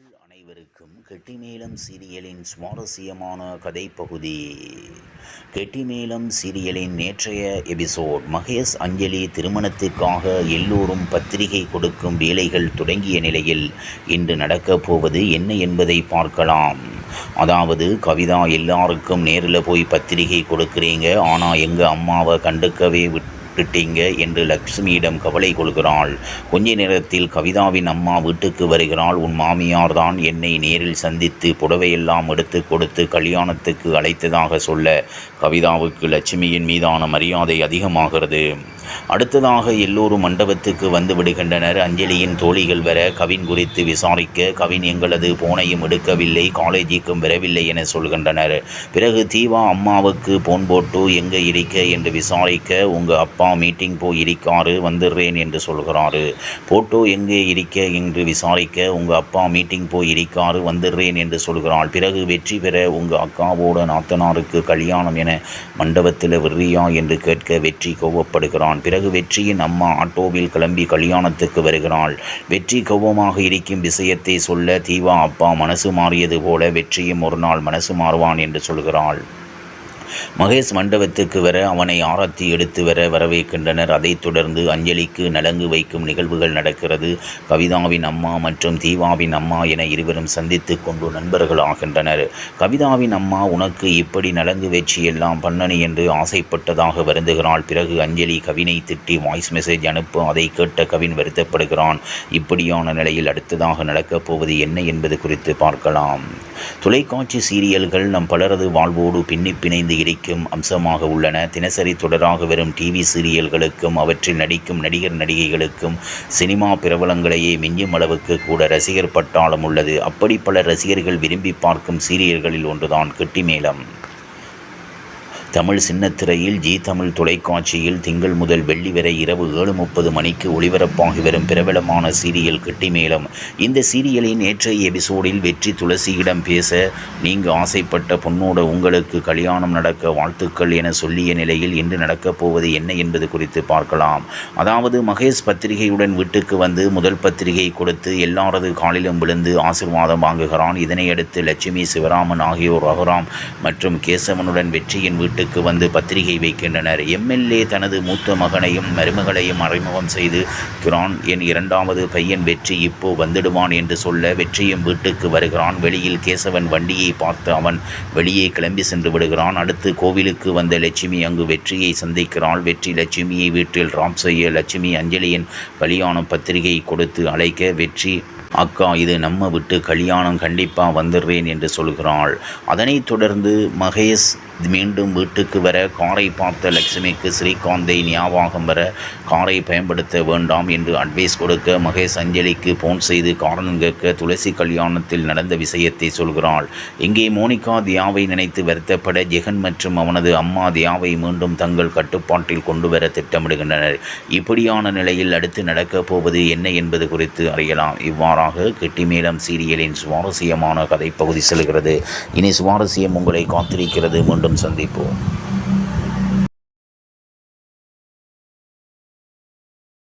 நேயர்கள் அனைவருக்கும் கெட்டிமேளம் சீரியலின் சுவாரஸ்யமான கதைப்பகுதி. கெட்டிமேளம் சீரியலின் நேற்றைய எபிசோட். மகேஷ் அஞ்சலி திருமணத்திற்காக எல்லோரும் பத்திரிகை கொடுக்கும் வேலைகள் தொடங்கிய நிலையில் இன்று நடக்கப் போவது என்ன என்பதை பார்க்கலாம். அதாவது கவிதா எல்லாருக்கும் நேரில் போய் பத்திரிகை கொடுக்குறீங்க, ஆனால் எங்கள் அம்மாவை கண்டுக்கவே விட்டுட்டீங்க என்று லக்ஷ்மியிடம் கவலை கொள்கிறாள். கொஞ்ச நேரத்தில் கவிதாவின் அம்மா வீட்டுக்கு வருகிறாள். உன் மாமியார் தான் என்னை நேரில் சந்தித்து புடவையெல்லாம் எடுத்து கொடுத்து கல்யாணத்துக்கு அழைத்ததாக சொல்ல கவிதாவுக்கு லட்சுமியின் மீதான மரியாதை அதிகமாகிறது. அடுத்ததாக எல்லோரும் மண்டபத்துக்கு வந்து விடுகின்றனர். அஞ்சலியின் தோழிகள் வர கவின் குறித்து விசாரிக்க, கவின் எங்களது போனையும் எடுக்கவில்லை, காலேஜுக்கும் வரவில்லை என சொல்கின்றனர். பிறகு தீவா அம்மாவுக்கு போன் போட்டு எங்கே இருக்க என்று விசாரிக்க, உங்கள் அப்பா மீட்டிங் போய் இருக்காரு, வந்துடுறேன் என்று சொல்கிறாரு. போட்டோ எங்கே இருக்க என்று விசாரிக்க, உங்கள் அப்பா மீட்டிங் போய் இருக்காரு, வந்துடுறேன் என்று சொல்கிறாள். பிறகு வெற்றி பெற உங்கள் அக்காவோட நாத்தனாருக்கு கல்யாணம் என மண்டபத்தில் விர்றியா என்று கேட்க வெற்றி கோவப்படுகிறான். பிறகு வெற்றியின் அம்மா ஆட்டோவில் கிளம்பி கல்யாணத்துக்கு வருகிறாள். வெற்றி கோபமாக இருக்கும் விஷயத்தை சொல்ல தீவா அப்பா மனசு மாறியது போல வெற்றியும் ஒரு நாள் மனசு மாறுவான் என்று சொல்கிறாள். மகேஷ் மண்டபத்துக்கு வர அவனை ஆரத்தி எடுத்து வரவேற்கின்றனர். அதைத் தொடர்ந்து அஞ்சலிக்கு நலங்கு வைக்கும் நிகழ்வுகள் நடக்கிறது. கவிதாவின் அம்மா மற்றும் தீவாவின் அம்மா என இருவரும் சந்தித்து கொண்டு நண்பர்கள் ஆகின்றனர். கவிதாவின் அம்மா உனக்கு இப்படி நலங்கு வச்சு எல்லாம் பண்ணணி என்று ஆசைப்பட்டதாக வருந்துகிறாள். பிறகு அஞ்சலி கவினை திட்டி வாய்ஸ் மெசேஜ் அனுப்ப அதை கேட்ட கவின் வருத்தப்படுகிறான். இப்படியான நிலையில் அடுத்ததாக நடக்கப் போவது என்ன என்பது குறித்து பார்க்கலாம். தொலைக்காட்சி சீரியல்கள் நம் பலரது வாழ்வோடு பின்னி பிணைந்து இருக்கும் அம்சமாக உள்ளன. தினசரி தொடராக வரும் டிவி சீரியல்களுக்கும் அவற்றில் நடிக்கும் நடிகர் நடிகைகளுக்கும் சினிமா பிரபலங்களையே மிஞ்சும் அளவுக்கு கூட ரசிகர் பட்டாளம் உள்ளது. அப்படி பல ரசிகர்கள் விரும்பி பார்க்கும் சீரியல்களில் ஒன்றுதான் கெட்டிமேளம். தமிழ் சின்னத்திரையில் ஜி தமிழ் தொலைக்காட்சியில் திங்கள் முதல் வெள்ளி வரை இரவு 7:30 மணிக்கு ஒளிபரப்பாகி வரும் பிரபலமான சீரியல் கெட்டிமேளம். இந்த சீரியலின் நேற்றைய எபிசோடில் வெற்றி துளசியிடம் பேச, நீங்கள் ஆசைப்பட்ட பொண்ணோட உங்களுக்கு கல்யாணம் நடக்க வாழ்த்துக்கள் என சொல்லிய நிலையில் இன்று நடக்கப் போவது என்ன என்பது குறித்து பார்க்கலாம். அதாவது மகேஷ் பத்திரிகையுடன் வீட்டுக்கு வந்து முதல் பத்திரிகை கொடுத்து எல்லாரது காலிலும் விழுந்து ஆசீர்வாதம் வாங்குகிறான். இதனையடுத்து லட்சுமி, சிவராமன் ஆகியோர் ரகுராம் மற்றும் கேசவனுடன் வெற்றியின் வீட்டு வந்து பத்திரிகை வைக்கின்றனர். எம்எல்ஏ தனது மூத்த மகனையும் மருமகளையும் அறிமுகம் செய்து கிரான், என் இரண்டாவது பையன் வெற்றி இப்போ வந்துடுவான் என்று சொல்ல வெற்றியும் வீட்டுக்கு வருகிறான். வெளியில் கேசவன் வண்டியை பார்த்து அவன் வெளியே கிளம்பி சென்று விடுகிறான். அடுத்து கோவிலுக்கு வந்த லட்சுமி அங்கு வெற்றியை சந்திக்கிறாள். வெற்றி லட்சுமியை வீட்டில் டிராப் செய்ய லட்சுமி அஞ்சலியின் கல்யாண பத்திரிகை கொடுத்து அழைக்க, வெற்றி அக்கா இது நம்ம விட்டு கல்யாணம் கண்டிப்பாக வந்துடுறேன் என்று சொல்கிறாள். அதனைத் தொடர்ந்து மகேஷ் மீண்டும் வீட்டுக்கு வர காரை பார்த்த லட்சுமிக்கு ஸ்ரீகாந்தை ஞாபகம் வர காரை பயன்படுத்த வேண்டாம் என்று அட்வைஸ் கொடுக்க, மகேஷ் அஞ்சலிக்கு போன் செய்து காரணம் கேட்க துளசி கல்யாணத்தில் நடந்த விஷயத்தை சொல்கிறாள். இங்கே மோனிகா தியாவை நினைத்து வருத்தப்பட ஜெகன் மற்றும் அவனது அம்மா தியாவை மீண்டும் தங்கள் கட்டுப்பாட்டில் கொண்டு வர திட்டமிடுகின்றனர். இப்படியான நிலையில் அடுத்து நடக்கப் போவது என்ன என்பது குறித்து அறியலாம். இவ்வாறாக கெட்டிமேளம் சீரியலின் சுவாரஸ்யமான கதைப்பகுதி செல்கிறது. இனி சுவாரஸ்யம் உங்களை காத்திருக்கிறது. மீண்டும் சந்திப்போம்.